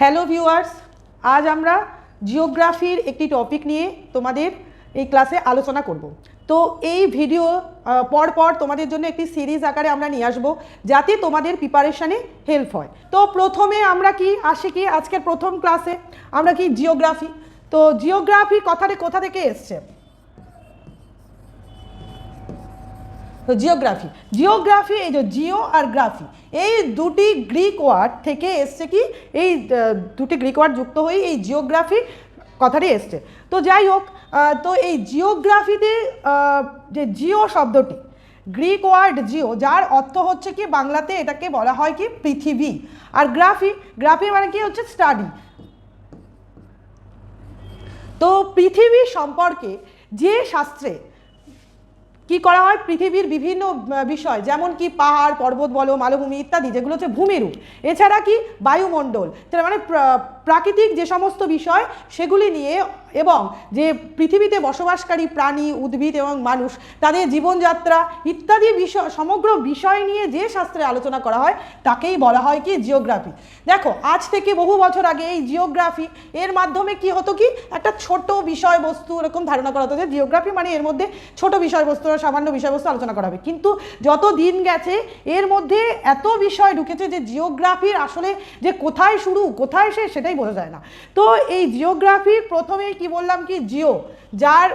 Hello viewers, আজ আমরা জিওগ্রাফির একটি টপিক নিয়ে তোমাদের এই ক্লাসে আলোচনা করব। তো এই ভিডিও পর তোমাদের জন্য একটি সিরিজ আকারে আমরা নিয়ে আসবো যাতে তোমাদের প্রিপারেশানে হেল্প হয়। তো প্রথমে আমরা কি আসি কি আজকের প্রথম ক্লাসে আমরা কি জিওগ্রাফি। তো জিওগ্রাফি কথাটা কোথা থেকে এসছে? তো জিওগ্রাফি এই যে জিও আর গ্রাফি এই দুটি গ্রিক ওয়ার্ড থেকে এসছে কি, এই দুটি গ্রিক ওয়ার্ড যুক্ত হয়ে এই জিওগ্রাফি কথাটি এসছে। তো যাই হোক, তো এই জিওগ্রাফিতে যে জিও শব্দটি গ্রিক ওয়ার্ড জিও, যার অর্থ হচ্ছে কি বাংলাতে এটাকে বলা হয় কি পৃথিবী, আর গ্রাফি মানে কি হচ্ছে স্টাডি। তো পৃথিবী সম্পর্কে যে শাস্ত্রে কি করা হয়, পৃথিবীর বিভিন্ন বিষয় যেমন কি পাহাড় পর্বত বলো, মালভূমি ইত্যাদি যেগুলো হচ্ছে ভূমিরূপ, এছাড়া কি বায়ুমণ্ডল, মানে প্রাকৃতিক যে সমস্ত বিষয় সেগুলি নিয়ে, এবং যে পৃথিবীতে বসবাসকারী প্রাণী উদ্ভিদ এবং মানুষ তাদের জীবনযাত্রা ইত্যাদি বিষয়, সমগ্র বিষয় নিয়ে যে শাস্ত্রে আলোচনা করা হয় তাকেই বলা হয় কি জিওগ্রাফি। দেখো, আজ থেকে বহু বছর আগে এই জিওগ্রাফি এর মাধ্যমে কি হতো কি একটা ছোট বিষয়বস্তু এরকম ধারণা করা হতো যে জিওগ্রাফি মানে এর মধ্যে ছোট বিষয়বস্তু, সামান্য বিষয়বস্তু আলোচনা করা হবে। কিন্তু যত দিন গেছে এর মধ্যে এত বিষয় ঢুকেছে যে জিওগ্রাফির আসলে যে কোথায় শুরু কোথায় শেষ সেটাই বোঝা যায় না। তো এই জিওগ্রাফির প্রথমেই কি বললাম কি জিও, যার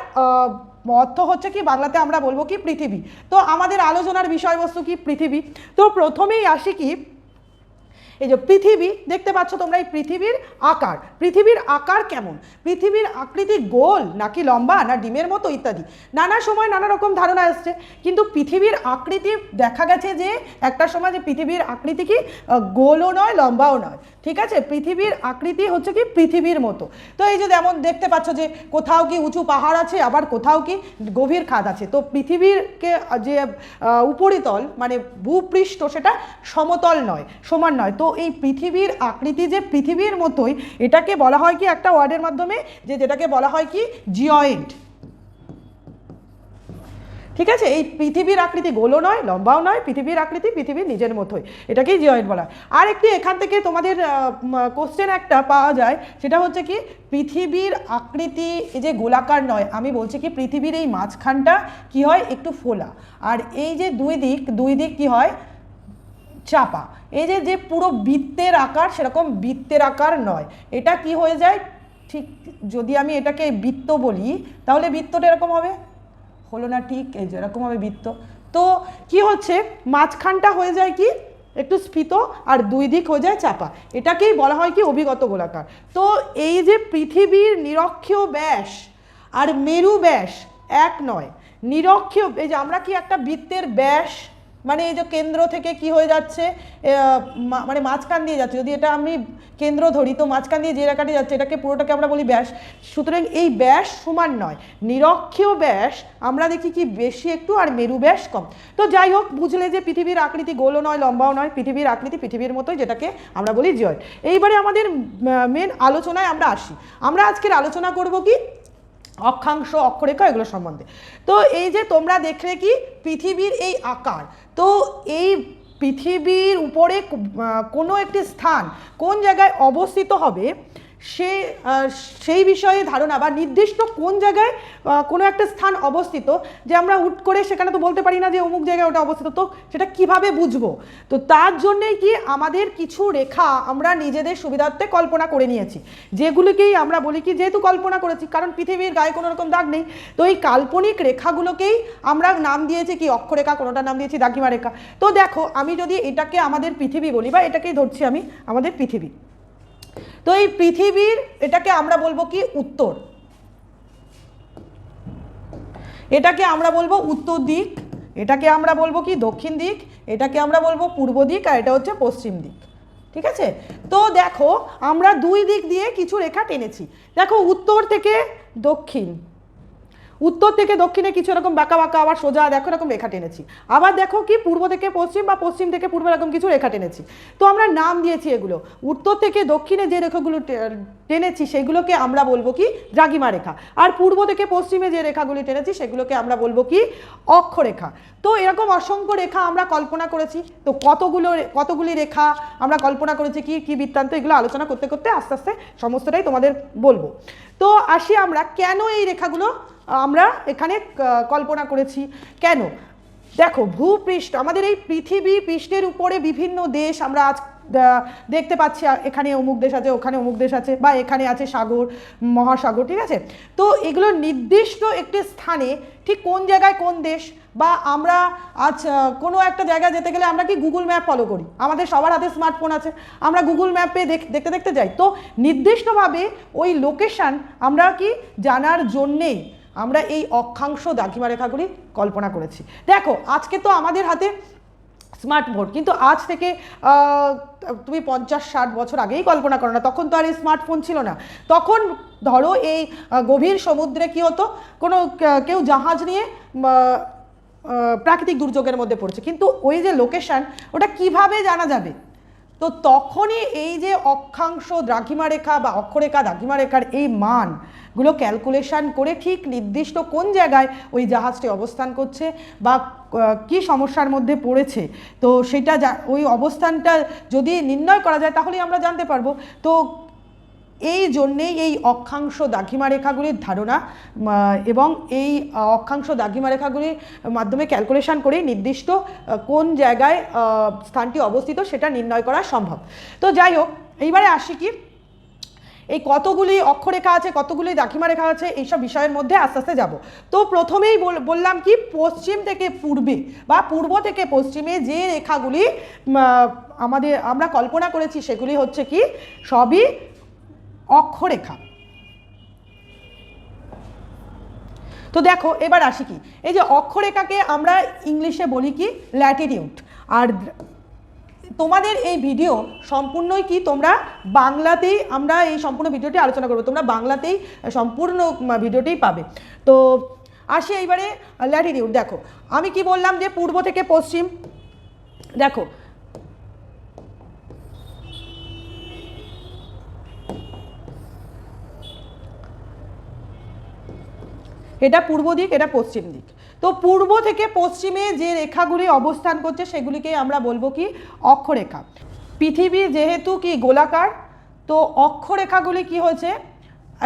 অর্থ হচ্ছে কি বাংলাতে আমরা বলবো কি পৃথিবী। তো আমাদের আলোচনার বিষয়বস্তু কি পৃথিবী। তো প্রথমেই আসি কি এই যে পৃথিবী দেখতে পাচ্ছ তোমরা, এই পৃথিবীর আকার কেমন, পৃথিবীর আকৃতি গোল নাকি লম্বা না ডিমের মতো ইত্যাদি নানা সময় নানা রকম ধারণা এসছে। কিন্তু পৃথিবীর আকৃতি দেখা গেছে যে একটা সময় যে পৃথিবীর আকৃতি কি গোলও নয় লম্বাও নয়, ঠিক আছে, পৃথিবীর আকৃতি হচ্ছে কি পৃথিবীর মতো। তো এই যে যেমন দেখতে পাচ্ছ যে কোথাও কি উঁচু পাহাড় আছে, আবার কোথাও কি গভীর খাদ আছে। তো পৃথিবীরকে যে উপরিতল মানে ভূপৃষ্ঠ সেটা সমতল নয়, সমান নয়। তো এই পৃথিবীর আকৃতি যে পৃথিবীর মতোই, এটাকে বলা হয় কি একটা ওয়ার্ডের মাধ্যমে যেটাকে বলা হয় কি জিওয়েড, ঠিক আছে। এই পৃথিবীর আকৃতি গোলও নয় লম্বাও নয়, পৃথিবীর আকৃতি পৃথিবীর নিজের মতোই, এটাকেই জিওয়েড বলা হয়। আর একটি এখান থেকে তোমাদের কোশ্চেন একটা পাওয়া যায়, সেটা হচ্ছে কি পৃথিবীর আকৃতি এই যে গোলাকার নয়, আমি বলছি কি পৃথিবীর এই মাঝখানটা কি হয় একটু ফোলা, আর এই যে দুই দিক কি হয় চাপা। এই যে পুরো বৃত্তের আকার সেরকম বৃত্তের আকার নয়, এটা কি হয়ে যায় ঠিক, যদি আমি এটাকে বৃত্ত বলি তাহলে বৃত্তটা এরকম হবে, হলো না ঠিক, এই যে এরকম হবে বৃত্ত। তো কি হচ্ছে মাঝখানটা হয়ে যায় কি একটু স্ফীত আর দুই দিক হয়ে যায় চাপা, এটাকেই বলা হয় কি অভিগত গোলাকার। তো এই যে পৃথিবীর নিরক্ষীয় ব্যাস আর মেরু ব্যাস এক নয়, নিরক্ষীয় এই যে আমরা কি একটা বৃত্তের ব্যাস মানে এই যে কেন্দ্র থেকে কি হয়ে যাচ্ছে মানে মাঝখান দিয়ে যাচ্ছে, যদি এটা আমি কেন্দ্র ধরি তো মাঝখান দিয়ে যে রেখাটি যাচ্ছে এটাকে পুরোটাকে আমরা বলি ব্যাস। সুতরাং এই ব্যাস সমান নয়, নিরক্ষীয় ব্যাস আমরা দেখি কি বেশি একটু আর মেরু ব্যাস কম। তো যাই হোক, বুঝলে যে পৃথিবীর আকৃতি গোলও নয় লম্বাও নয়, পৃথিবীর আকৃতি পৃথিবীর মতোই, যেটাকে আমরা বলি জিওয়েড। এইবারে আমাদের মেন আলোচনায় আমরা আসি। আমরা আজকের আলোচনা করব কি অক্ষাংশ অক্ষরেখা এগুলো সম্বন্ধে। তো এই যে তোমরা দেখলে কি পৃথিবীর এই আকার, তো এই পৃথিবীর উপরে কোনো একটি স্থান কোন জায়গায় অবস্থিত হবে সেই বিষয়ে ধারণা, বা নির্দিষ্ট কোন জায়গায় কোনো একটা স্থান অবস্থিত, যে আমরা হুট করে সেখানে তো বলতে পারি না যে অমুক জায়গায় ওটা অবস্থিত, তো সেটা কিভাবে বুঝবো? তো তার জন্যেই কি আমাদের কিছু রেখা আমরা নিজেদের সুবিধার্থে কল্পনা করে নিয়েছি, যেগুলোকেই আমরা বলি কি যেহেতু কল্পনা করেছি, কারণ পৃথিবীর গায়ে কোনো রকম দাগ নেই, তো এই কাল্পনিক রেখাগুলোকেই আমরা নাম দিয়েছি কি অক্ষরেখা, কোনোটার নাম দিয়েছি দ্রাঘিমা রেখা। তো দেখো, আমি যদি এটাকে আমাদের পৃথিবী বলি, বা এটাকেই ধরছি আমি আমাদের পৃথিবী, তো এই পৃথিবীর এটাকে আমরা বলবো কি উত্তর, এটাকে আমরা বলবো উত্তর দিক, এটাকে আমরা বলবো কি দক্ষিণ দিক, এটাকে আমরা বলবো পূর্ব দিক, আর এটা হচ্ছে পশ্চিম দিক, ঠিক আছে। তো দেখো আমরা দুই দিক দিয়ে কিছু রেখা টেনেছি। দেখো উত্তর থেকে দক্ষিণ, উত্তর থেকে দক্ষিণে কিছু এরকম বাঁকা বাঁকা, আবার সোজা দেখো এরকম রেখা টেনেছি। আবার দেখো কি পূর্ব থেকে পশ্চিম বা পশ্চিম থেকে পূর্ব এরকম কিছু রেখা টেনেছি। তো আমরা নাম দিয়েছি এগুলো। উত্তর থেকে দক্ষিণে যে রেখাগুলো টেনেছি সেগুলোকে আমরা বলবো কি দ্রাঘিমা রেখা, আর পূর্ব থেকে পশ্চিমে যে রেখাগুলি টেনেছি সেগুলোকে আমরা বলবো কি অক্ষরেখা। তো এরকম অসংখ্য রেখা আমরা কল্পনা করেছি। তো কতগুলি রেখা আমরা কল্পনা করেছি, কি কি বৃত্তান্ত, এগুলো আলোচনা করতে করতে আস্তে আস্তে সমস্তটাই তোমাদের বলবো। তো আসি আমরা কেন এই রেখাগুলো আমরা এখানে কল্পনা করেছি, কেন? দেখো ভূপৃষ্ঠ, আমাদের এই পৃথিবী পৃষ্ঠের উপরে বিভিন্ন দেশ আমরা আজ দেখতে পাচ্ছি। এখানে অমুক দেশ আছে, ওখানে অমুক দেশ আছে, বা এখানে আছে সাগর, মহাসাগর, ঠিক আছে। তো এগুলো নির্দিষ্ট একটি স্থানে ঠিক কোন জায়গায় কোন দেশ, বা আমরা আজ কোনো একটা জায়গায় যেতে গেলে আমরা কি গুগল ম্যাপ ফলো করি, আমাদের সবার হাতে স্মার্টফোন আছে, আমরা গুগল ম্যাপে দেখতে দেখতে যাই। তো নির্দিষ্টভাবে ওই লোকেশান আমরা কি জানার জন্যেই আমরা এই অক্ষাংশ দ্রাঘিমা রেখাগুলি কল্পনা করেছি। দেখো আজকে তো আমাদের হাতে স্মার্টফোন, কিন্তু আজ থেকে তুমি 50-60 বছর আগেই কল্পনা করো না, তখন তো আর এই স্মার্টফোন ছিল না। তখন ধরো এই গভীর সমুদ্রে কি হতো, কেউ জাহাজ নিয়ে প্রাকৃতিক দুর্যোগের মধ্যে পড়ছে, কিন্তু ওই যে লোকেশান ওটা কিভাবে জানা যাবে? তো তখনই এই যে অক্ষাংশ দ্রাঘিমা রেখা বা অক্ষরেখা দ্রাঘিমা রেখার এই মানগুলো ক্যালকুলেশন করে ঠিক নির্দিষ্ট কোন জায়গায় ওই জাহাজটি অবস্থান করছে বা কি সমস্যার মধ্যে পড়েছে, তো সেটা ওই অবস্থানটা যদি নির্ণয় করা যায় তাহলেই আমরা জানতে পারবো। তো এই জন্যেই এই অক্ষাংশ দ্রাঘিমা রেখাগুলির ধারণা এবং এই অক্ষাংশ দ্রাঘিমা রেখাগুলির মাধ্যমে ক্যালকুলেশন করে নির্দিষ্ট কোন জায়গায় স্থানটি অবস্থিত সেটা নির্ণয় করা সম্ভব। তো যাই হোক, এইবারে আসি কি এই কতগুলি অক্ষরেখা আছে, কতগুলি দ্রাঘিমা রেখা আছে, এইসব বিষয়ের মধ্যে আস্তে আস্তে যাব। তো প্রথমেই বললাম কি পশ্চিম থেকে পূর্বে বা পূর্ব থেকে পশ্চিমে যে রেখাগুলি আমরা কল্পনা করেছি সেগুলি হচ্ছে কি সবই অক্ষরেখা। তো দেখো এবার আসি কি, এই যে অক্ষরেখাকে আমরা ইংলিশে বলি কি ল্যাটিটিউড। আর তোমাদের এই ভিডিও সম্পূর্ণই কি তোমরা বাংলাতেই, আমরা এই সম্পূর্ণ ভিডিওটি আলোচনা করবো, তোমরা বাংলাতেই সম্পূর্ণ ভিডিওটিই পাবে। তো আসি এইবারে ল্যাটিটিউড। দেখো আমি কি বললাম যে পূর্ব থেকে পশ্চিম, দেখো এটা পূর্ব দিক, এটা পশ্চিম দিক। তো পূর্ব থেকে পশ্চিমে যে রেখাগুলি অবস্থান করছে সেগুলিকে আমরা বলবো কি অক্ষরেখা। পৃথিবী যেহেতু কি গোলাকার, তো অক্ষরেখাগুলি কি হয়েছে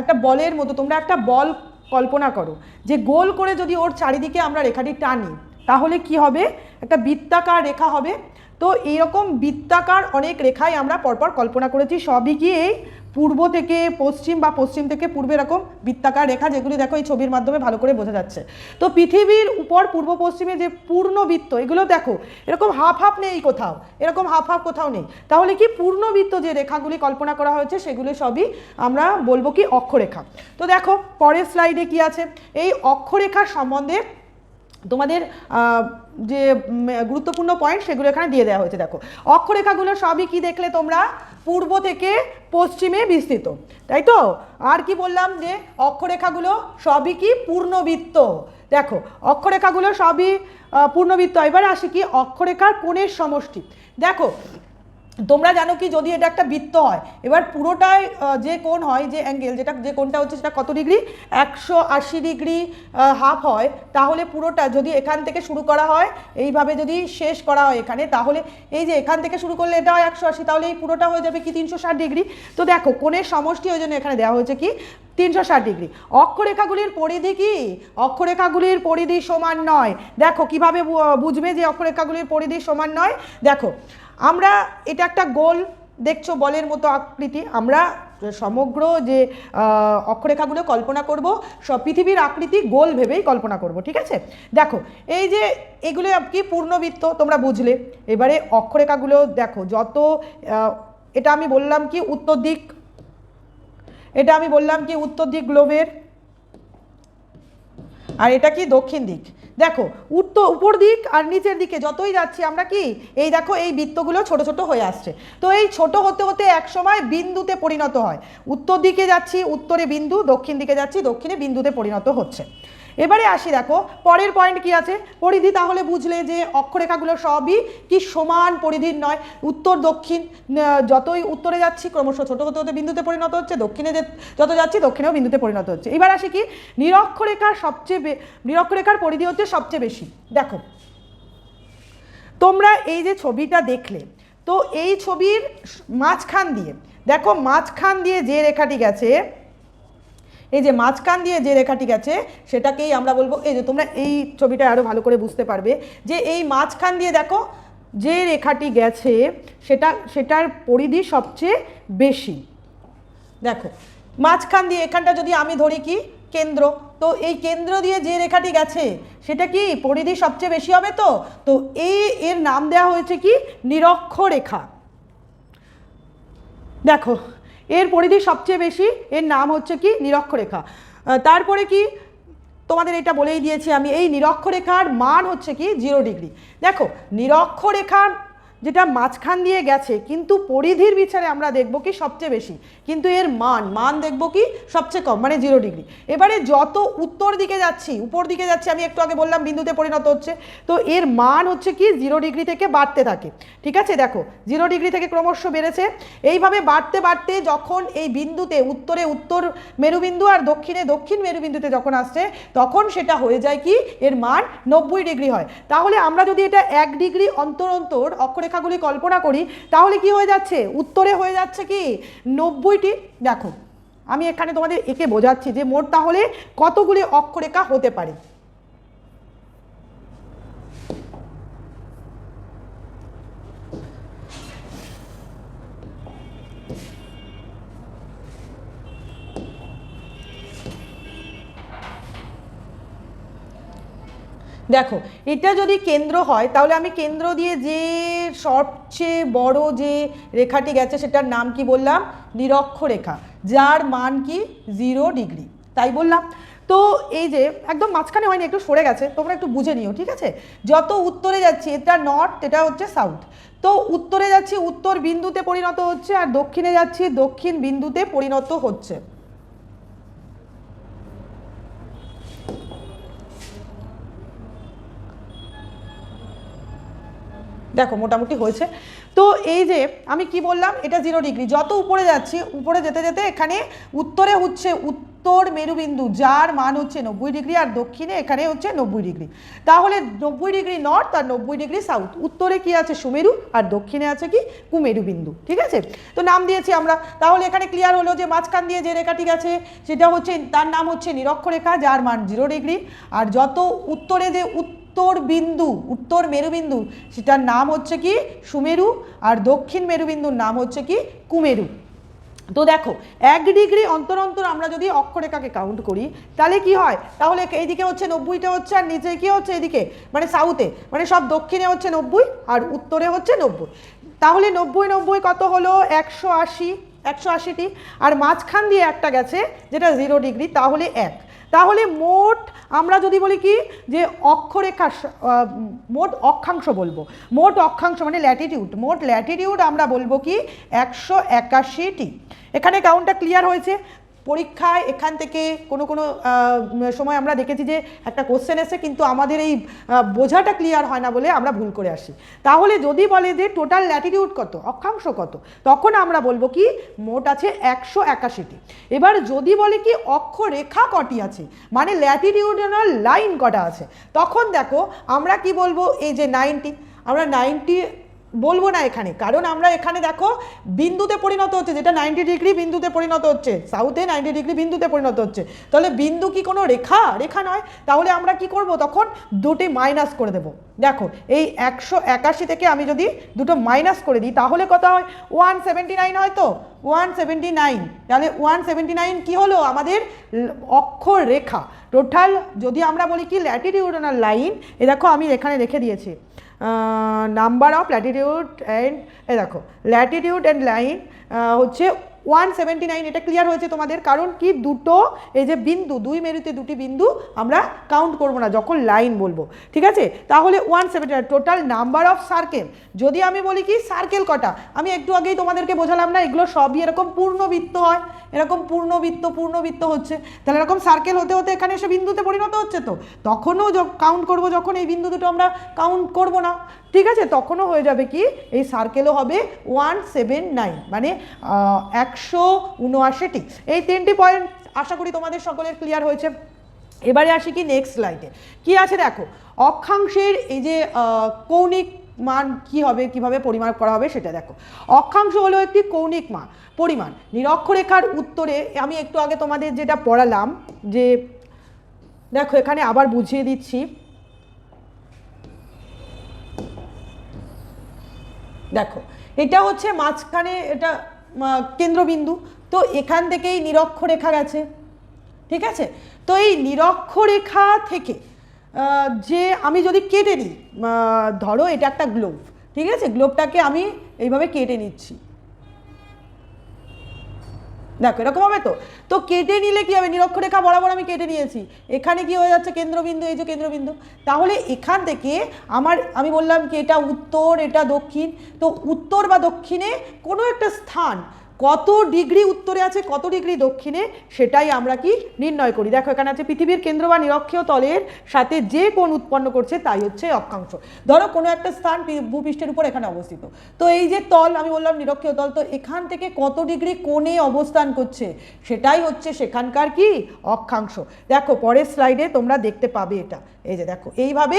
একটা বলের মতো। তোমরা একটা বল কল্পনা করো যে গোল করে যদি ওর চারিদিকে আমরা রেখাটি টানি তাহলে কি হবে, একটা বৃত্তাকার রেখা হবে। তো এইরকম বৃত্তাকার অনেক রেখাই আমরা পরপর কল্পনা করেছি, সবই কি এই পূর্ব থেকে পশ্চিম বা পশ্চিম থেকে পূর্বে এরকম বৃত্তাকার রেখা, যেগুলি দেখো এই ছবির মাধ্যমে ভালো করে বোঝা যাচ্ছে। তো পৃথিবীর উপর পূর্ব পশ্চিমে যে পূর্ণবৃত্ত, এগুলো দেখো এরকম হাফ হাফ নেই কোথাও, এরকম হাফ হাফ কোথাও নেই। তাহলে কি পূর্ণবৃত্ত যে রেখাগুলি কল্পনা করা হয়েছে সেগুলো সবই আমরা বলবো কি অক্ষরেখা। তো দেখো পরের স্লাইডে কি আছে, এই অক্ষরেখার সম্বন্ধে তোমাদের যে গুরুত্বপূর্ণ পয়েন্ট সেগুলো এখানে দিয়ে দেওয়া হয়েছে। দেখো অক্ষরেখাগুলো সবই কি দেখলে তোমরা পূর্ব থেকে পশ্চিমে বিস্তৃত, তাই তো। আর কি বললাম যে অক্ষরেখাগুলো সবই কি পূর্ণবৃত্ত। দেখো অক্ষরেখাগুলো সবই পূর্ণবৃত্ত। এবারে আসি কি অক্ষরেখার কোণের সমষ্টি। দেখো তোমরা জানো কি যদি এটা একটা বৃত্ত হয়, এবার পুরোটাই যে কোণ হয়, যে অ্যাঙ্গেল, যে কোণটা হচ্ছে সেটা কত ডিগ্রি, 180 ডিগ্রি হাফ হয়। তাহলে পুরোটা যদি এখান থেকে শুরু করা হয়, এইভাবে যদি শেষ করা হয় এখানে, তাহলে এই যে এখান থেকে শুরু করলে এটা হয় 180, তাহলে এই পুরোটা হয়ে যাবে কি 360 ডিগ্রি। তো দেখো কোণের সমষ্টি ওই জন্য এখানে দেওয়া হয়েছে কি 360 ডিগ্রি। অক্ষরেখাগুলির পরিধি কি, অক্ষরেখাগুলির পরিধি সমান নয়। দেখো কিভাবে বুঝবে যে অক্ষরেখাগুলির পরিধি সমান নয়। দেখো আমরা এটা একটা গোল দেখছো বলের মতো আকৃতি, আমরা সমগ্র যে অক্ষরেখাগুলো কল্পনা করব সব পৃথিবীর আকৃতি গোল ভেবেই কল্পনা করব, ঠিক আছে। দেখো এই যে এগুলো কি পূর্ণবৃত্ত, তোমরা বুঝলে। এবারে অক্ষরেখাগুলো দেখো যত, এটা আমি বললাম কি উত্তর দিক, এটা আমি বললাম কি উত্তর দিক গ্লোবের, আর এটা কি দক্ষিণ দিক। দেখো উপর দিক আর নিচের দিকে যতই যাচ্ছি আমরা কি এই দেখো এই বৃত্তগুলো ছোট ছোট হয়ে আসছে। তো এই ছোট হতে হতে এক সময় বিন্দুতে পরিণত হয়। উত্তর দিকে যাচ্ছি উত্তরে বিন্দু, দক্ষিণ দিকে যাচ্ছি দক্ষিণে বিন্দুতে পরিণত হচ্ছে। এবারে আসি, দেখো পরের পয়েন্ট কি আছে, পরিধি। তাহলে বুঝলে যে অক্ষরেখাগুলো সবই কি সমান পরিধির নয়, উত্তর দক্ষিণ, যতই উত্তরে যাচ্ছি ক্রমশ ছোট হতে হতে বিন্দুতে পরিণত হচ্ছে, দক্ষিণে যত যাচ্ছি দক্ষিণেও বিন্দুতে পরিণত হচ্ছে। এবার আসি কি, নিরক্ষরেখার নিরক্ষরেখার পরিধি হচ্ছে সবচেয়ে বেশি। দেখো তোমরা এই যে ছবিটা দেখলে, তো এই ছবির মাঝখান দিয়ে দেখো, মাঝখান দিয়ে যে রেখাটি গেছে, এই যে মাঝখান দিয়ে যে রেখাটি গেছে সেটাকেই আমরা বলবো, এই যে তোমরা এই ছবিটা আরও ভালো করে বুঝতে পারবে যে এই মাঝখান দিয়ে দেখো যে রেখাটি গেছে সেটার পরিধি সবচেয়ে বেশি। দেখো মাঝখান দিয়ে, এখানটা যদি আমি ধরি কি কেন্দ্র, তো এই কেন্দ্র দিয়ে যে রেখাটি গেছে সেটা কি পরিধি সবচেয়ে বেশি হবে। তো এর নাম দেওয়া হয়েছে কি নিরক্ষরেখা। দেখো এর পরিধি সবচেয়ে বেশি, এর নাম হচ্ছে কি নিরক্ষরেখা। তারপরে কি তোমাদের এটা বলেই দিয়েছি আমি, এই নিরক্ষরেখার মান হচ্ছে কি 0 ডিগ্রি। দেখো নিরক্ষরেখার যেটা মাঝখান দিয়ে গেছে কিন্তু পরিধির বিচারে আমরা দেখব কি সবচেয়ে বেশি, কিন্তু এর মান দেখব কি সবচেয়ে কম, মানে 0 ডিগ্রি। এবারে যত উত্তর দিকে যাচ্ছি, উপর দিকে যাচ্ছি, আমি একটু আগে বললাম বিন্দুতে পরিণত হচ্ছে, তো এর মান হচ্ছে কি 0 ডিগ্রি থেকে বাড়তে থাকে। ঠিক আছে, দেখো 0 ডিগ্রি থেকে ক্রমশ বেড়েছে, এইভাবে বাড়তে বাড়তে যখন এই বিন্দুতে উত্তরে উত্তর মেরুবিন্দু আর দক্ষিণে দক্ষিণ মেরুবিন্দুতে যখন আসছে তখন সেটা হয়ে যায় কি এর মান 90 ডিগ্রি হয়। তাহলে আমরা যদি এটা 1 ডিগ্রি অন্তর অন্তর অক্ষরেখাগুলি কল্পনা করি তাহলে কি হয়ে যাচ্ছে, উত্তরে হয়ে যাচ্ছে কি 90টি। দেখো আমি এখানে তোমাদের একে বোঝাচ্ছি যে মোট তাহলে কতগুলি অক্ষরেখা হতে পারে। দেখো এটা যদি কেন্দ্র হয় তাহলে আমি কেন্দ্র দিয়ে যে সবচেয়ে বড় যে রেখাটি গেছে সেটার নাম কি বললাম, নিরক্ষরেখা, যার মান কি 0 ডিগ্রি, তাই বললাম। তো এই যে একদম মাঝখানে হয়নি, একটু সরে গেছে, তোমরা একটু বুঝে নিও। ঠিক আছে, যত উত্তরে যাচ্ছি, এটা নর্থ, এটা হচ্ছে সাউথ, তো উত্তরে যাচ্ছি উত্তর বিন্দুতে পরিণত হচ্ছে আর দক্ষিণে যাচ্ছি দক্ষিণ বিন্দুতে পরিণত হচ্ছে। দেখো মোটামুটি হয়েছে। তো এই যে আমি কি বললাম, এটা 0 ডিগ্রি, যত উপরে যাচ্ছি উপরে যেতে যেতে এখানে উত্তরে হচ্ছে উত্তর মেরুবিন্দু যার মান হচ্ছে 90 ডিগ্রি আর দক্ষিণে এখানে হচ্ছে 90 ডিগ্রি, তাহলে 90 ডিগ্রি নর্থ আর 90 ডিগ্রি সাউথ। উত্তরে কি আছে সুমেরু আর দক্ষিণে আছে কি কুমেরু বিন্দু। ঠিক আছে, তো নাম দিয়েছি আমরা। তাহলে এখানে ক্লিয়ার হলো যে মাঝখান দিয়ে যে রেখাটি গেছে সেটা হচ্ছে, তার নাম হচ্ছে নিরক্ষরেখা যার মান 0 ডিগ্রি, আর যত উত্তরে যে উত্তর বিন্দু উত্তর মেরুবিন্দু সেটার নাম হচ্ছে কি সুমেরু আর দক্ষিণ মেরুবিন্দুর নাম হচ্ছে কি কুমেরু। তো দেখো 1 ডিগ্রি অন্তর অন্তর আমরা যদি অক্ষরেখাকে কাউন্ট করি তাহলে কি হয়, তাহলে এইদিকে হচ্ছে 90টা হচ্ছে আর নিচে কি হচ্ছে এদিকে মানে সাউথে, মানে সব দক্ষিণে হচ্ছে 90 আর উত্তরে হচ্ছে 90, তাহলে 90 90 কত হলো 180টি, আর মাঝখান দিয়ে একটা গেছে যেটা 0 ডিগ্রি, তাহলে 1। তাহলে মোট আমরা যদি বলি কি যে অক্ষরেখা মোট অক্ষাংশ বলবো, মোট অক্ষাংশ মানে ল্যাটিটিউড, মোট ল্যাটিটিউড আমরা বলবো কি 181টি। এখানে কাউন্টটা ক্লিয়ার হয়েছে। পরীক্ষায় এখান থেকে কোনো সময় আমরা দেখেছি যে একটা কোশ্চেন এসে কিন্তু আমাদের এই বোঝাটা ক্লিয়ার হয় না বলে আমরা ভুল করে আসি। তাহলে যদি বলে যে টোটাল ল্যাটিটিউড কত, অক্ষাংশ কত, তখন আমরা বলবো কি মোট আছে 181টি। এবার যদি বলে কি অক্ষরেখা কটি আছে, মানে ল্যাটিটিউডনাল লাইন কটা আছে, তখন দেখো আমরা কি বলবো, এই যে 90, আমরা 90 বলবো না এখানে, কারণ আমরা এখানে দেখো বিন্দুতে পরিণত হচ্ছে, যেটা 90 ডিগ্রি বিন্দুতে পরিণত হচ্ছে, সাউথে 90 ডিগ্রি বিন্দুতে পরিণত হচ্ছে, তাহলে বিন্দু কি কোনো রেখা নয়, তাহলে আমরা কি করব তখন দুটি মাইনাস করে দেব। দেখো এই 181 থেকে আমি যদি দুটো মাইনাস করে দিই তাহলে কত হয় 179 হয়, তো 179, তাহলে 179 কি হলো আমাদের অক্ষরেখা। টোটাল যদি আমরা বলি কি ল্যাটিটিউডনাল লাইন, এ দেখো আমি এখানে রেখে দিয়েছি নাম্বার অফ ল্যাটিটিউড অ্যান্ড, এ দেখো ল্যাটিটিউড অ্যান্ড লাইন হচ্ছে 179, এটা ক্লিয়ার হয়েছে তোমাদের? কারণ কি দুটো এই যে বিন্দু, দুই মেরুতে দুটি বিন্দু আমরা কাউন্ট করব না যখন লাইন বলবো, ঠিক আছে? তাহলে 179 টোটাল নাম্বার অফ সার্কেল। যদি আমি বলি কি সার্কেল কটা, আমি একটু আগেই তোমাদেরকে বোঝালাম না, এগুলো সবই এরকম পূর্ণবৃত্ত হয়, এরকম পূর্ণবৃত্ত হচ্ছে, তাহলে এরকম সার্কেল হতে হতে এখানে এসে বিন্দুতে পরিণত হচ্ছে, তো তখনও কাউন্ট করব যখন এই বিন্দু দুটো আমরা কাউন্ট করব না, ঠিক আছে, তখনও হয়ে যাবে কি এই সার্কেলও হবে 179, মানে 179। এই 3টি পয়েন্ট আশা করি তোমাদের সকলের ক্লিয়ার হয়েছে। এবারে আসি কি নেক্সট স্লাইডে কি আছে দেখো, অক্ষাংশের এই যে কৌণিক মান কি হবে, কিভাবে পরিমাপ করা হবে সেটা দেখো। অক্ষাংশ হলো একটি কৌণিক পরিমাণ। নিরক্ষরেখার উত্তরে আমি একটু আগে তোমাদের যেটা পড়ালাম, যে দেখো এখানে আবার বুঝিয়ে দিচ্ছি, দেখো এটা হচ্ছে মাঝখানে, এটা কেন্দ্রবিন্দু, তো এখান থেকেই নিরক্ষরেখা গেছে, ঠিক আছে? তো এই নিরক্ষরেখা থেকে যে আমি যদি কেটে নিই, ধরো এটা একটা গ্লোব, ঠিক আছে, গ্লোবটাকে আমি এইভাবে কেটে নিচ্ছি, দেখো এরকম হবে। তো কেটে নিলে কি হবে, নিরক্ষরেখা বরাবর আমি কেটে নিয়েছি, এখানে কি হয়ে যাচ্ছে কেন্দ্রবিন্দু, এই যে কেন্দ্রবিন্দু, তাহলে এখান থেকে আমি বললাম কি এটা উত্তর, এটা দক্ষিণ, তো উত্তর বা দক্ষিণে কোনো একটা স্থান কত ডিগ্রি উত্তরে আছে, কত ডিগ্রি দক্ষিণে, সেটাই আমরা কি নির্ণয় করি। দেখো এখানে আছে পৃথিবীর কেন্দ্র বা নিরক্ষীয় তলের সাথে যে কোণ উৎপন্ন করছে তাই হচ্ছে অক্ষাংশ। ধরো কোনো একটা স্থান ভূপৃষ্ঠের উপর এখানে অবস্থিত, তো এই যে তল আমি বললাম নিরক্ষীয় তল, তো এখান থেকে কত ডিগ্রি কোণে অবস্থান করছে সেটাই হচ্ছে সেখানকার কি অক্ষাংশ। দেখো পরের স্লাইডে তোমরা দেখতে পাবে এটা, এই যে দেখো এইভাবে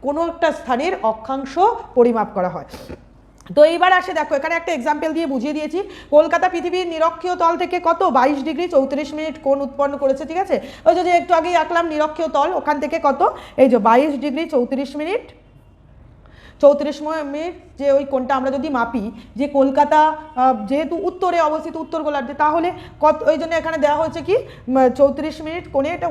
কোনো একটা স্থানের অক্ষাংশ পরিমাপ করা হয়। তো এইবার আসে দেখো এখানে একটা এক্সাম্পল দিয়ে বুঝিয়ে দিয়েছি, কলকাতা পৃথিবীর নিরক্ষীয় তল থেকে কত 22 ডিগ্রি 34 মিনিট কোণ উৎপন্ন করেছে, ঠিক আছে? ওই যে একটু আগেই আঁকলাম নিরক্ষীয় তল, ওখান থেকে কত এই যে 22 ডিগ্রি 34 মিনিট যে ওই কোণটা আমরা যদি মাপি, যে কলকাতা যেহেতু উত্তরে অবস্থিত উত্তর গোলার্ধে, তাহলে কত, ওই জন্য এখানে দেওয়া হয়েছে কি 34 মিনিট কোণে, এটা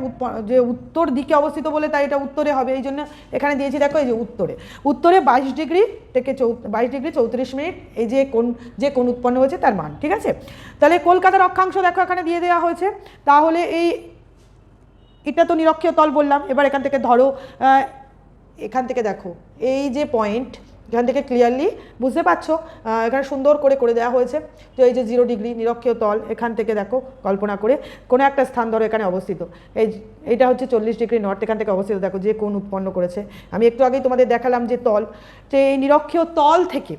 যে উত্তর দিকে অবস্থিত বলে তাই এটা উত্তরে হবে, এই জন্য এখানে দিয়েছি দেখো এই যে উত্তরে 22 ডিগ্রি থেকে 22 ডিগ্রি 34 মিনিট এই যে কোণ উৎপন্ন হয়েছে তার মান, ঠিক আছে? তাহলে কলকাতার অক্ষাংশ দেখো এখানে দিয়ে দেওয়া হয়েছে। তাহলে এটা তো নিরক্ষীয় তল বললাম। এবার এখান থেকে ধরো এখান থেকে দেখো এই যে পয়েন্ট, এখান থেকে ক্লিয়ারলি বুঝতে পারছো, এখানে সুন্দর করে দেওয়া হয়েছে, তো এই যে 0 ডিগ্রি নিরক্ষীয় তল, এখান থেকে দেখো কল্পনা করে কোনো একটা স্থান ধরো এখানে অবস্থিত, এইটা হচ্ছে 40 ডিগ্রি নর্থ, এখান থেকে অবস্থিত, দেখো যে কোণ উৎপন্ন করেছে। আমি একটু আগেই তোমাদের দেখালাম যে তল, তো এই নিরক্ষীয় তল থেকে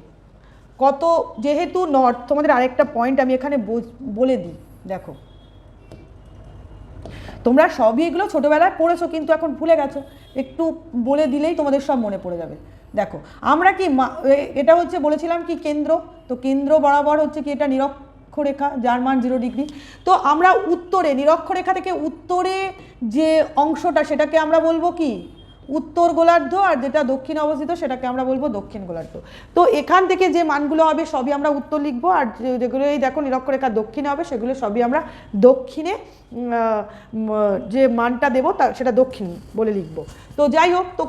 কত, যেহেতু নর্থ, তোমাদের আরেকটা পয়েন্ট আমি এখানে বলে দিই, দেখো তোমরা সবই এগুলো ছোটোবেলায় পড়েছো কিন্তু এখন ভুলে গেছো, একটু বলে দিলেই তোমাদের সব মনে পড়ে যাবে। দেখো আমরা কি এটা হচ্ছে বলেছিলাম কি কেন্দ্র, তো কেন্দ্র বরাবর হচ্ছে কি এটা নিরক্ষরেখা যার মান 0 ডিগ্রি। তো আমরা উত্তরে নিরক্ষরেখা থেকে উত্তরে যে অংশটা সেটাকে আমরা বলবো কি উত্তর গোলার্ধ, আর যেটা দক্ষিণে অবস্থিত সেটাকে আমরা বলবো দক্ষিণ গোলার্ধ। তো এখান থেকে যে মানগুলো হবে সবই আমরা উত্তর লিখবো, আর যেগুলো এই দেখো নিরক্ষরেখা দক্ষিণে হবে সেগুলো সবই আমরা দক্ষিণে যে মানটা দেবো সেটা দক্ষিণ বলে লিখবো। তো যাই হোক, তো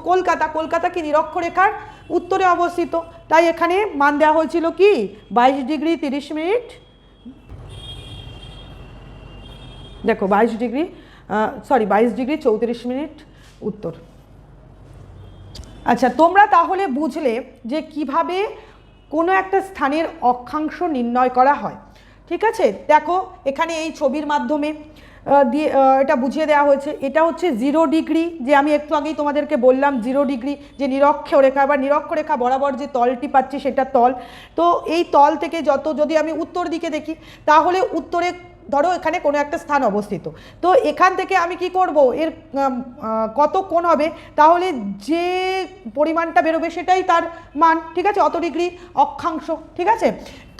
কলকাতা কি নিরক্ষরেখার উত্তরে অবস্থিত, তাই এখানে মান দেওয়া হয়েছিল কি 22 ডিগ্রি 30 মিনিট, দেখো 22 ডিগ্রি 34 মিনিট উত্তর। আচ্ছা, তোমরা তাহলে বুঝলে যে কিভাবে কোনো একটা স্থানের অক্ষাংশ নির্ণয় করা হয়, ঠিক আছে? দেখো এখানে এই ছবির মাধ্যমে দিয়ে এটা বুঝিয়ে দেওয়া হয়েছে। এটা হচ্ছে 0 ডিগ্রি, যে আমি একটু আগেই তোমাদেরকে বললাম 0 ডিগ্রি যে নিরক্ষরেখা বা নিরক্ষরেখা বরাবর যে তলটি পাচ্ছি সেটা তল। তো এই তল থেকে যদি আমি উত্তর দিকে দেখি, তাহলে উত্তরে ধরো এখানে কোনো একটা স্থান অবস্থিত, তো এখান থেকে আমি কি করব, এর কত কোণ হবে, তাহলে যে পরিমাণটা বেরোবে সেটাই তার মান, ঠিক আছে? অত ডিগ্রি অক্ষাংশ, ঠিক আছে?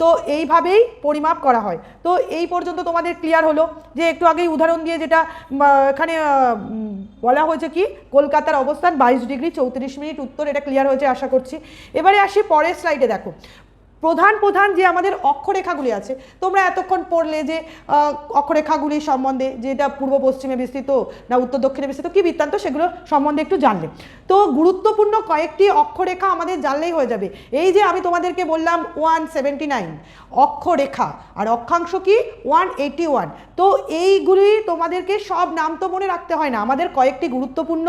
তো এইভাবেই পরিমাপ করা হয়। তো এই পর্যন্ত তোমাদের ক্লিয়ার হলো, যে একটু আগেই উদাহরণ দিয়ে যেটা এখানে বলা হয়েছে কি কলকাতার অবস্থান 22 ডিগ্রি 34 মিনিট উত্তর, এটা ক্লিয়ার হয়েছে আশা করছি। এবারে আসি পরের স্লাইডে, দেখো প্রধান প্রধান যে আমাদের অক্ষরেখাগুলি আছে, তোমরা এতক্ষণ পড়লে যে অক্ষরেখাগুলি সম্বন্ধে, যে এটা পূর্ব পশ্চিমে বিস্তৃত না উত্তর দক্ষিণে বিস্তৃত, কি বৃত্তান্ত, সেগুলো সম্বন্ধে একটু জানলে। তো গুরুত্বপূর্ণ কয়েকটি অক্ষরেখা আমাদের জানলেই হয়ে যাবে। এই যে আমি তোমাদেরকে বললাম 179 অক্ষরেখা, আর অক্ষাংশ কি 181। তো এইগুলি তোমাদেরকে সব নাম তো মনে রাখতে হয় না, আমাদের কয়েকটি গুরুত্বপূর্ণ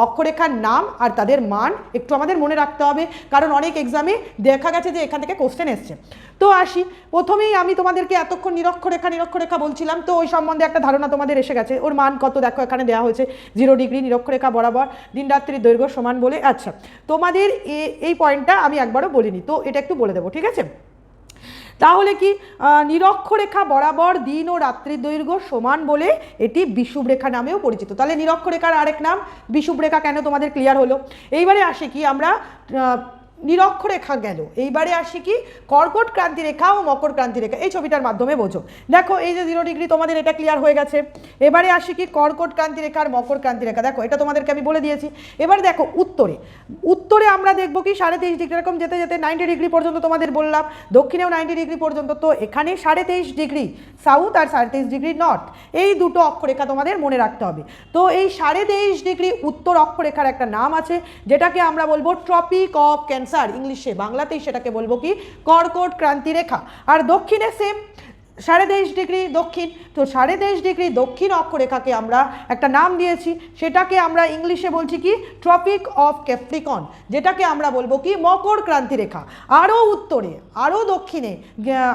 অক্ষরেখার নাম আর তাদের মান একটু আমাদের মনে রাখতে হবে, কারণ অনেক এক্সামে দেখা গেছে যে এখান থেকে কোশ্চেন এসছে। তো আসি, প্রথমেই আমি তোমাদেরকে এতক্ষণ নিরক্ষরেখা বলছিলাম, তো ওই সম্বন্ধে একটা ধারণা তোমাদের এসে গেছে। ওর মান কত দেখো, এখানে দেওয়া হয়েছে 0 ডিগ্রি নিরক্ষরেখা বরাবর, দিন রাত্রির দৈর্ঘ্য সমান বলে। আচ্ছা, তোমাদের এই পয়েন্টটা আমি একবারও বলিনি, তো এটা একটু বলে দেবো, ঠিক আছে? তাহলে কি নিরক্ষরেখা বরাবর দিন ও রাত্রির দৈর্ঘ্য সমান বলে এটি বিষুবরেখা নামেও পরিচিত। তাহলে নিরক্ষরেখার আরেক নাম বিষুবরেখা, কেন তোমাদের ক্লিয়ার হলো। এইবারে আসি কি, আমরা নিরক্ষরেখা গেল, এইবারে আসি কি কর্কট ক্রান্তি রেখা ও মকর ক্রান্তি রেখা। এই ছবিটার মাধ্যমে বোঝো, দেখো এই যে 0 ডিগ্রি, তোমাদের এটা ক্লিয়ার হয়ে গেছে। এবারে আসি কি কর্কট ক্রান্তি রেখা আর মকর ক্রান্তি রেখা, দেখো এটা তোমাদেরকে আমি বলে দিয়েছি। এবারে দেখো উত্তরে আমরা দেখবো কি 23.5 ডিগ্রি, এরকম যেতে যেতে 90 ডিগ্রি পর্যন্ত তোমাদের বললাম, দক্ষিণেও 90 ডিগ্রি পর্যন্ত। তো এখানে 23.5 ডিগ্রি সাউথ আর 23.5 ডিগ্রি নর্থ, এই দুটো অক্ষরেখা তোমাদের মনে রাখতে হবে। তো এই 23.5 ডিগ্রি উত্তর অক্ষরেখার একটা নাম আছে, যেটাকে আমরা বলবো ট্রপিক অফ ক্যান্সার, ইংলিশে, বাংলাতেই সেটাকে বলবো কি কর্কট ক্রান্তি রেখা। আর দক্ষিণে সেম 23.5 ডিগ্রি দক্ষিণ, তো 23.5 ডিগ্রি দক্ষিণ অক্ষরেখাকে আমরা একটা নাম দিয়েছি, সেটাকে আমরা ইংলিশে বলছি কি ট্রপিক অফ ক্যাপ্রিকন, যেটাকে আমরা বলবো কি মকর ক্রান্তি রেখা। আরও উত্তরে আরও দক্ষিণে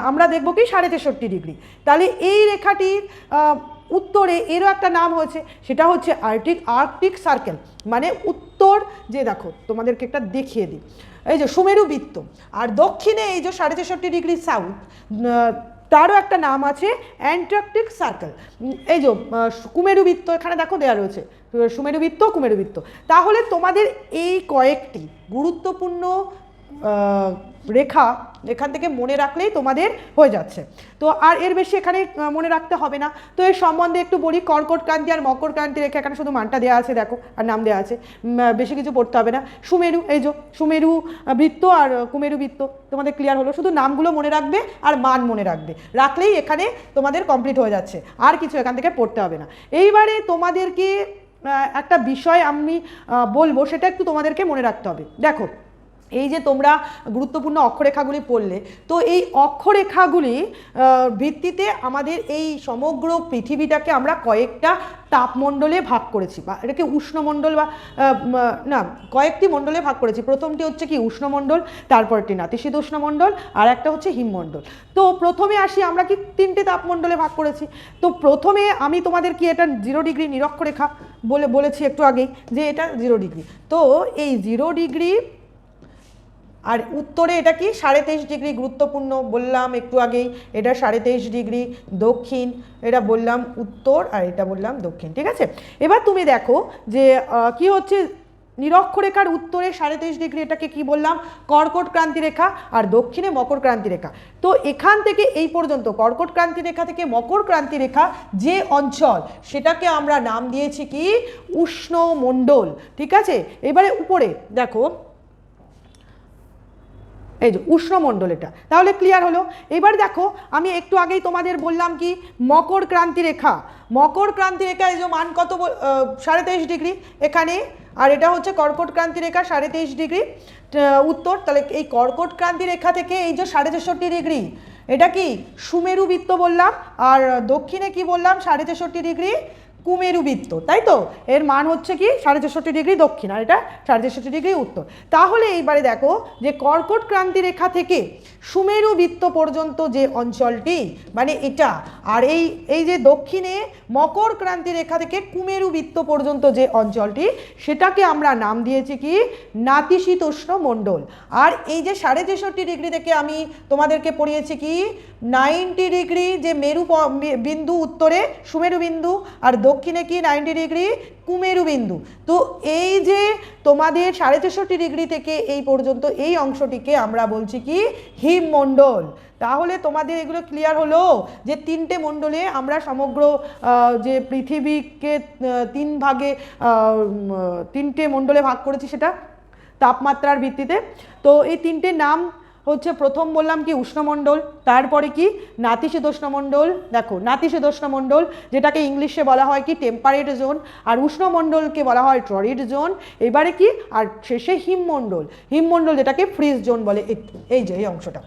আমরা দেখবো কি 63.5 ডিগ্রি। তাহলে এই রেখাটির উত্তরে এরও একটা নাম হয়েছে, সেটা হচ্ছে আর্কটিক সার্কেল, মানে উত্তর, যে দেখো তোমাদেরকে একটা দেখিয়ে দিই, এই যে সুমেরু বৃত্ত। আর দক্ষিণে এই যে 63.5 ডিগ্রি সাউথ, তারও একটা নাম আছে অ্যান্টার্কটিক সার্কেল। এই যে কুমেরু বৃত্ত, এখানে দেখো দেওয়া রয়েছে সুমেরু বৃত্ত, কুমেরু বৃত্ত। তাহলে তোমাদের এই কয়েকটি গুরুত্বপূর্ণ রেখা এখান থেকে মনে রাখলেই তোমাদের হয়ে যাচ্ছে। তো আর এর বেশি এখানে মনে রাখতে হবে না। তো এর সম্বন্ধে একটু বলি, কর্কট ক্রান্তি আর মকর ক্রান্তি রেখা, এখানে শুধু মানটা দেওয়া আছে দেখো, আর নাম দেওয়া আছে, বেশি কিছু পড়তে হবে না। সুমেরু, এই যে সুমেরু বৃত্ত আর কুমেরু বৃত্ত, তোমাদের ক্লিয়ার হলো। শুধু নামগুলো মনে রাখবে আর মান মনে রাখবে, রাখলেই এখানে তোমাদের কমপ্লিট হয়ে যাচ্ছে, আর কিছু এখান থেকে পড়তে হবে না। এইবারে তোমাদেরকে একটা বিষয় আমি বলবো, সেটা একটু তোমাদেরকে মনে রাখতে হবে। দেখো এই যে তোমরা গুরুত্বপূর্ণ অক্ষরেখাগুলি পড়লে, তো এই অক্ষরেখাগুলি ভিত্তিতে আমাদের এই সমগ্র পৃথিবীটাকে আমরা কয়েকটা তাপমণ্ডলে ভাগ করেছি, বা এটাকে উষ্ণমণ্ডল বা না কয়েকটি মণ্ডলে ভাগ করেছি। প্রথমটি হচ্ছে কি উষ্ণমণ্ডল, তারপরটি নাতিশীতোষ্ণ মণ্ডল, আর একটা হচ্ছে হিমমণ্ডল। তো প্রথমে আসি, আমরা কি 3টে তাপমণ্ডলে ভাগ করেছি। তো প্রথমে আমি তোমাদের কি এটা 0 ডিগ্রি নিরক্ষরেখা বলেছি একটু আগেই, যে এটা 0 ডিগ্রি। তো এই 0 ডিগ্রি আর উত্তরে এটা কি 23.5 ডিগ্রি, গুরুত্বপূর্ণ বললাম একটু আগেই, এটা 23.5 ডিগ্রি দক্ষিণ, এটা বললাম উত্তর, আর এটা বললাম দক্ষিণ, ঠিক আছে। এবার তুমি দেখো যে কি হচ্ছে, নিরক্ষরেখার উত্তরে 23.5 ডিগ্রি, এটাকে কি বললাম কর্কট ক্রান্তি রেখা, আর দক্ষিণে মকর ক্রান্তি রেখা। তো এখান থেকে এই পর্যন্ত কর্কট ক্রান্তি রেখা থেকে মকর ক্রান্তি রেখা যে অঞ্চল, সেটাকে আমরা নাম দিয়েছি কি উষ্ণমণ্ডল, ঠিক আছে। এবারে উপরে দেখো এই যে উষ্ণমণ্ডল, এটা তাহলে ক্লিয়ার হলো। এবার দেখো আমি একটু আগেই তোমাদের বললাম কি মকর ক্রান্তি রেখা, মকর ক্রান্তি রেখা এই যে মান কত 23.5 ডিগ্রি এখানে, আর এটা হচ্ছে কর্কট ক্রান্তি রেখা 23.5 ডিগ্রি উত্তর। তাহলে এই কর্কট ক্রান্তি রেখা থেকে এই যে 63.5 ডিগ্রি, এটা কি সুমেরু বৃত্ত বললাম, আর দক্ষিণে কি বললাম 63.5 ডিগ্রি কুমেরু বৃত্ত, তাই তো। এর মান হচ্ছে কি 63.5 ডিগ্রি দক্ষিণ, আর এটা 63.5 ডিগ্রি উত্তর। তাহলে এইবারে দেখো যে কর্কট ক্রান্তি রেখা থেকে সুমেরু বৃত্ত পর্যন্ত যে অঞ্চলটি, মানে এটা, আর এই যে দক্ষিণে মকর ক্রান্তি রেখা থেকে কুমেরু বৃত্ত পর্যন্ত যে অঞ্চলটি, সেটাকে আমরা নাম দিয়েছি কি নাতিশীতোষ্ণ মণ্ডল। আর এই যে 63.5 ডিগ্রি থেকে আমি তোমাদেরকে পড়িয়েছি কি 90 ডিগ্রি যে মেরু বিন্দু উত্তরে সুমেরু বিন্দু, আর দক্ষিণে কি 90 ডিগ্রি কুমেরু বিন্দু। তো এই যে তোমাদের 63.5 ডিগ্রি থেকে এই পর্যন্ত এই অংশটিকে আমরা বলছি কি হিমমণ্ডল। তাহলে তোমাদের এগুলো ক্লিয়ার হলো যে 3টে মণ্ডলে আমরা সমগ্র যে পৃথিবীকে 3 ভাগে 3টে মণ্ডলে ভাগ করেছি, সেটা তাপমাত্রার ভিত্তিতে। তো এই 3টে নাম হচ্ছে প্রথম বললাম কি উষ্ণমণ্ডল, তারপরে কি নাতিশীতোষ্ণমণ্ডল, দেখো নাতিশীতোষ্ণমণ্ডল যেটাকে ইংলিশে বলা হয় কি টেম্পারেট জোন, আর উষ্ণমণ্ডলকে বলা হয় টরিড জোন, এবারে কি আর শেষে হিমমণ্ডল, হিমমণ্ডল যেটাকে ফ্রিজ জোন বলে। এই যে এই অংশটা।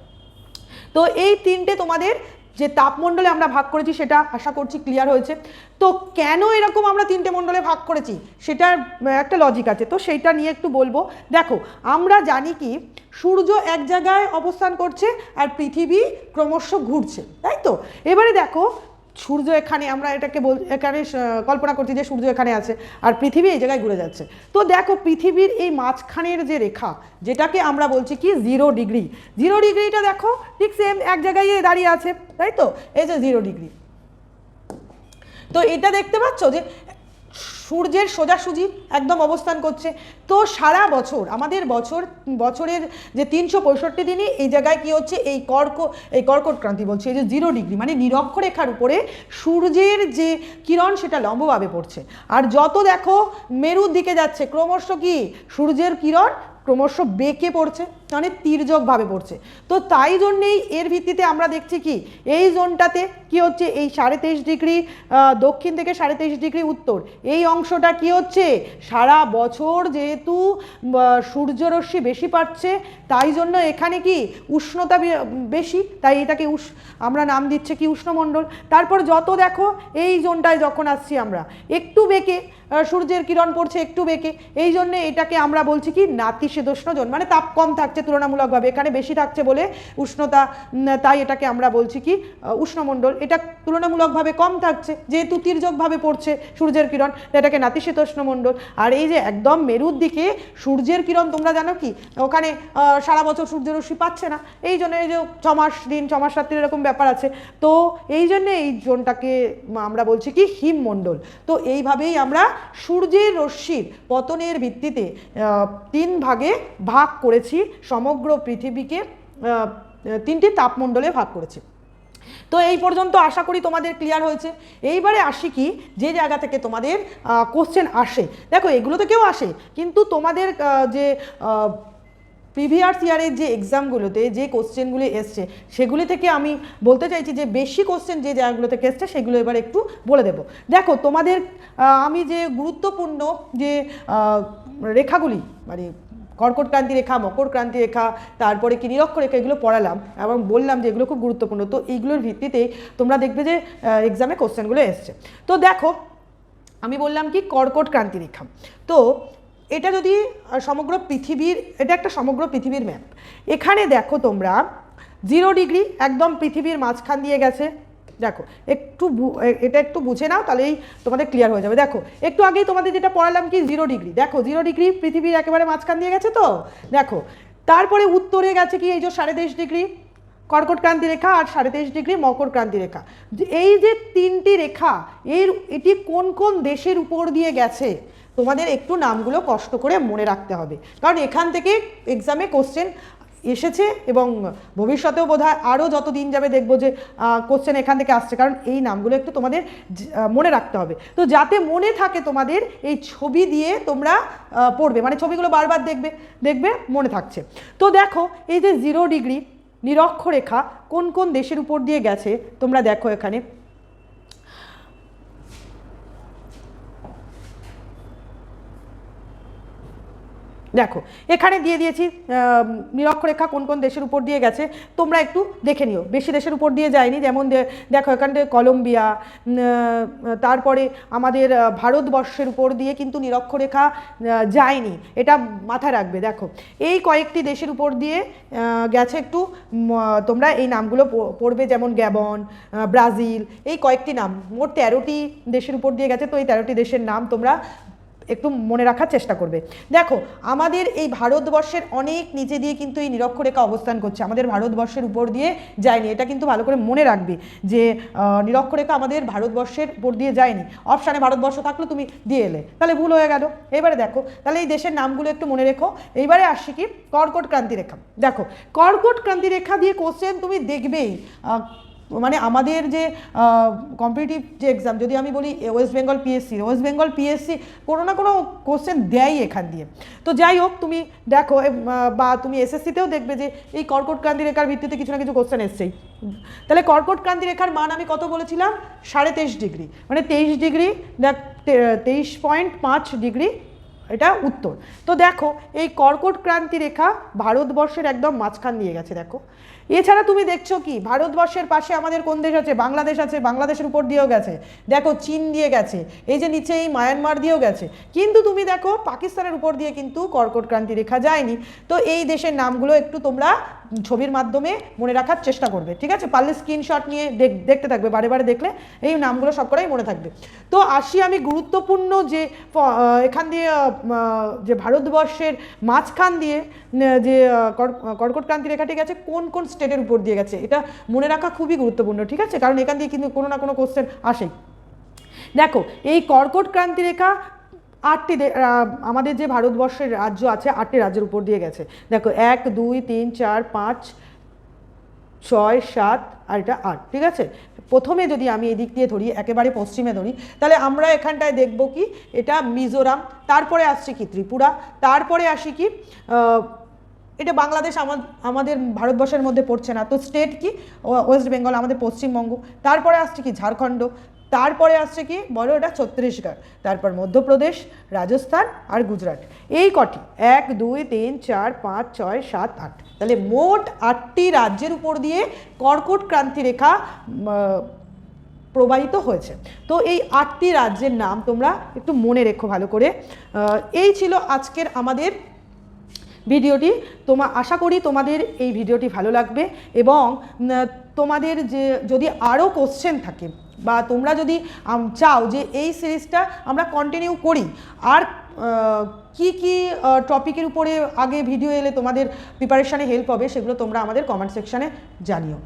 তো এই তিনটে তোমাদের যে তাপমণ্ডলে আমরা ভাগ করেছি সেটা আশা করছি ক্লিয়ার হয়েছে। তো কেন এরকম আমরা তিনটে মণ্ডলে ভাগ করেছি সেটার একটা লজিক আছে, তো সেইটা নিয়ে একটু বলবো। দেখো আমরা জানি কি সূর্য এক জায়গায় অবস্থান করছে আর পৃথিবী ক্রমশ ঘুরছে, তাই তো? এবারে দেখো সূর্য এখানে, আমরা এটাকে এখানে কল্পনা করছি যে সূর্য এখানে আছে আর পৃথিবী এই জায়গায় ঘুরে যাচ্ছে। তো দেখো পৃথিবীর এই মাঝখানের যে রেখা যেটাকে আমরা বলছি কি 0 ডিগ্রি, 0 ডিগ্রিটা দেখো ঠিক সেম এক জায়গায় দাঁড়িয়ে আছে, তাই তো? এই যে 0 ডিগ্রি। তো এটা দেখতে পাচ্ছ যে সূর্যের সোজাসুজি একদম অবস্থান করছে। তো সারা বছর আমাদের বছরের যে 365 দিনই এই জায়গায় কি হচ্ছে, এই কর্কট ক্রান্তি বলছে, এই যে 0 ডিগ্রি মানে নিরক্ষরেখার উপরে সূর্যের যে কিরণ সেটা লম্বভাবে পড়ছে। আর যত দেখো মেরুর দিকে যাচ্ছে ক্রমশ কি সূর্যের কিরণ ক্রমশ বেঁকে পড়ছে, মানে তির্যকভাবে পড়ছে। তো তাই জন্যেই এর ভিত্তিতে আমরা দেখছি কি এই জোনটাতে কি হচ্ছে, এই 23.5 ডিগ্রি দক্ষিণ থেকে 23.5 ডিগ্রি উত্তর, এই অংশটা কি হচ্ছে সারা বছর যেহেতু সূর্যরশ্মি বেশি পাচ্ছে তাই জন্য এখানে কি উষ্ণতা বেশি, তাই এটাকে আমরা নাম দিচ্ছে কি উষ্ণমণ্ডল। তারপর যত দেখো এই জোনটায় যখন আসছি আমরা একটু বেঁকে সূর্যের কিরণ পড়ছে একটু বেঁকে, এই জন্য এটাকে আমরা বলছি কি নাতিশীতোষ্ণ জোন, মানে তাপ কম থাকছে তুলনামূলকভাবে, এখানে বেশি থাকছে বলে উষ্ণতা, তাই এটাকে আমরা বলছি কি উষ্ণমণ্ডল। এটা তুলনামূলকভাবে কম থাকছে যেহেতু তির্যকভাবে পড়ছে সূর্যের কিরণ, এটাকে নাতিশীতোষ্ণমণ্ডল। আর এই যে একদম মেরুর দিকে সূর্যের কিরণ তোমরা জানো কি ওখানে সারা বছর সূর্যরশ্মি পাচ্ছে না, এই জন্য এই যে 6 মাস দিন 6 মাস রাত্রি এরকম ব্যাপার আছে। তো এই জন্য এই জোনটাকে আমরা বলছি কি হিমমণ্ডল। তো এইভাবেই আমরা সূর্যের রশ্মির পতনের ভিত্তিতে 3 ভাগে ভাগ করেছি, সমগ্র পৃথিবীকে 3টি তাপমণ্ডলে ভাগ করেছি। তো এই পর্যন্ত আশা করি তোমাদের ক্লিয়ার হয়েছে। এইবারে আসি কি যে জায়গা থেকে তোমাদের কোশ্চেন আসে, দেখো এগুলো থেকেও আসে, কিন্তু তোমাদের যে প্রিভিয়াস ইয়ারের যে এক্সামগুলোতে যে কোশ্চেনগুলি এসছে সেগুলি থেকে আমি বলতে চাইছি যে বেশি কোশ্চেন যে জায়গাগুলো থেকে এসছে সেগুলো এবার একটু বলে দেব। দেখো তোমাদের আমি যে গুরুত্বপূর্ণ যে রেখাগুলি মানে কর্কট ক্রান্তি রেখা, মকর ক্রান্তি রেখা, তারপরে কি নিরক্ষরেখা, এগুলো পড়ালাম এবং বললাম যে এগুলো খুব গুরুত্বপূর্ণ। তো এইগুলোর ভিত্তিতে তোমরা দেখবে যে এক্সামে কোশ্চেনগুলো এসছে। তো দেখো আমি বললাম কি কর্কট ক্রান্তি রেখা, তো এটা যদি সমগ্র পৃথিবীর, এটা একটা সমগ্র পৃথিবীর ম্যাপ। এখানে দেখো তোমরা 0 ডিগ্রি একদম পৃথিবীর মাঝখান দিয়ে গেছে। দেখো এটা একটু বুঝে নাও তাহলেই তোমাদের ক্লিয়ার হয়ে যাবে। দেখো একটু আগেই তোমাদের যেটা পড়ালাম কি 0 ডিগ্রি, দেখো 0 ডিগ্রি পৃথিবীর একেবারে মাঝখান দিয়ে গেছে। তো দেখো তারপরে উত্তরে গেছে কি এই যে 23.5 ডিগ্রি কর্কট ক্রান্তি রেখা আর 23.5 ডিগ্রি মকর ক্রান্তি রেখা। এই যে 3টি রেখা এটি কোন কোন দেশের উপর দিয়ে গেছে তোমাদের একটু নামগুলো কষ্ট করে মনে রাখতে হবে, কারণ এখান থেকে এক্সামে কোশ্চেন এসেছে এবং ভবিষ্যতেও বোধহয় আরও যত দিন যাবে দেখবো যে কোশ্চেন এখান থেকে আসছে, কারণ এই নামগুলো একটু তোমাদের মনে রাখতে হবে। তো যাতে মনে থাকে তোমাদের এই ছবি দিয়ে তোমরা পড়বে, মানে ছবিগুলো বারবার দেখবে মনে থাকছে। তো দেখো এই যে 0 ডিগ্রি নিরক্ষরেখা কোন কোন দেশের উপর দিয়ে গেছে তোমরা দেখো এখানে। দেখো এখানে দিয়ে দিয়েছি নিরক্ষরেখা কোন কোন দেশের উপর দিয়ে গেছে, তোমরা একটু দেখে নিও। বেশি দেশের উপর দিয়ে যায়নি, যেমন দেখো এখানে কলম্বিয়া, তারপরে আমাদের ভারতবর্ষের উপর দিয়ে কিন্তু নিরক্ষরেখা যায়নি, এটা মাথায় রাখবে। দেখো এই কয়েকটি দেশের উপর দিয়ে গেছে, একটু তোমরা এই নামগুলো পড়বে, যেমন গ্যাবন, ব্রাজিল, এই কয়েকটি নাম, মোট 13টি দেশের উপর দিয়ে গেছে। তো এই 13টি দেশের নাম তোমরা একটু মনে রাখার চেষ্টা করবে। দেখো আমাদের এই ভারতবর্ষের অনেক নিচে দিয়ে কিন্তু এই নিরক্ষরেখা অবস্থান করছে, আমাদের ভারতবর্ষের উপর দিয়ে যায়নি, এটা কিন্তু ভালো করে মনে রাখবে যে নিরক্ষরেখা আমাদের ভারতবর্ষের উপর দিয়ে যায়নি। অপশানে ভারতবর্ষ থাকলে তুমি দিয়ে এলে, তাহলে ভুল হয়ে গেল। এবারে দেখো তাহলে এই দেশের নামগুলো একটু মনে রেখো। এইবারে আসছি কি কর্কট ক্রান্তি রেখা। দেখো কর্কট ক্রান্তি রেখা দিয়ে কোশ্চেন তুমি দেখবেই, মানে আমাদের যে কম্পিটিটিভ যে এক্সাম, যদি আমি বলি ওয়েস্ট বেঙ্গল পিএসসি কোনো না কোনো কোশ্চেন দেয়ই এখান দিয়ে। তো যাই হোক, তুমি দেখো বা তুমি এসএসসিতেও দেখবে যে এই কর্কট ক্রান্তি রেখার ভিত্তিতে কিছু না কিছু কোশ্চেন এসছেই। তাহলে কর্কট ক্রান্তি রেখার মান আমি কত বলেছিলাম? 23.5 ডিগ্রি, মানে 23 ডিগ্রি, দেখ 23.5 ডিগ্রি এটা উত্তর। তো দেখো এই কর্কট ক্রান্তি রেখা ভারতবর্ষের একদম মাঝখান দিয়ে গেছে, দেখো। এছাড়া তুমি দেখছো কি ভারতবর্ষের পাশে আমাদের কোন দেশ আছে? বাংলাদেশ আছে, বাংলাদেশের উপর দিয়েও গেছে, দেখো চীন দিয়ে গেছে, এই যে নিচে এই মায়ানমার দিয়েও গেছে, কিন্তু তুমি দেখো পাকিস্তানের উপর দিয়ে কিন্তু কর্কট ক্রান্তি রেখা যায়নি। তো এই দেশের নামগুলো একটু তোমরা ছবির মাধ্যমে মনে রাখার চেষ্টা করবে, ঠিক আছে? পারলে স্ক্রিনশট নিয়ে দেখতে থাকবে, বারে বারে দেখলে এই নামগুলো সবকটাই মনে থাকবে। তো আসি আমি গুরুত্বপূর্ণ যে এখান দিয়ে যে ভারতবর্ষের মাঝখান দিয়ে যে কর্কট ক্রান্তি রেখাটি গেছে কোন কোন স্টেটের উপর দিয়ে গেছে, এটা মনে রাখা খুবই গুরুত্বপূর্ণ, ঠিক আছে? কারণ এখান দিয়ে কিন্তু কোনো না কোনো কোশ্চেন আসে। দেখো এই কর্কট ক্রান্তি রেখা 8টি আমাদের যে ভারতবর্ষের রাজ্য আছে 8টি রাজ্যের উপর দিয়ে গেছে। দেখো 1 2 3 4 5 6 7 আর এটা 8, ঠিক আছে? প্রথমে যদি আমি এই দিক দিয়ে ধরি, একেবারে পশ্চিমে ধরি, তাহলে আমরা এখানটায় দেখব কি এটা মিজোরাম, তারপরে আসছে কি ত্রিপুরা, তারপরে আসি কি এটা বাংলাদেশ আমাদের ভারতবর্ষের মধ্যে পড়ছে না, তো স্টেট কি ওয়েস্ট বেঙ্গল আমাদের পশ্চিমবঙ্গ, তারপরে আসছে কি ঝাড়খণ্ড, তারপরে আসছে কি বলো এটা ছত্তিশগড়, তারপর মধ্যপ্রদেশ, রাজস্থান আর গুজরাট। এই কটি 1 2 3 4 5 6 7 8, তাহলে মোট 8টি রাজ্যের উপর দিয়ে কর্কট ক্রান্তি রেখা প্রবাহিত হয়েছে। তো এই 8টি রাজ্যের নাম তোমরা একটু মনে রেখো ভালো করে। এই ছিল আজকের আমাদের ভিডিওটি। আশা করি তোমাদের এই ভিডিওটি ভালো লাগবে, এবং তোমাদের যে যদি আরও কোশ্চেন থাকে বা তোমরা যদি চাও যে এই সিরিজটা আমরা কন্টিনিউ করি, আর কি কি টপিকের উপরে আগে ভিডিও এলে তোমাদের প্রিপারেশানে হেল্প হবে, সেগুলো তোমরা আমাদের কমেন্ট সেকশানে জানিও।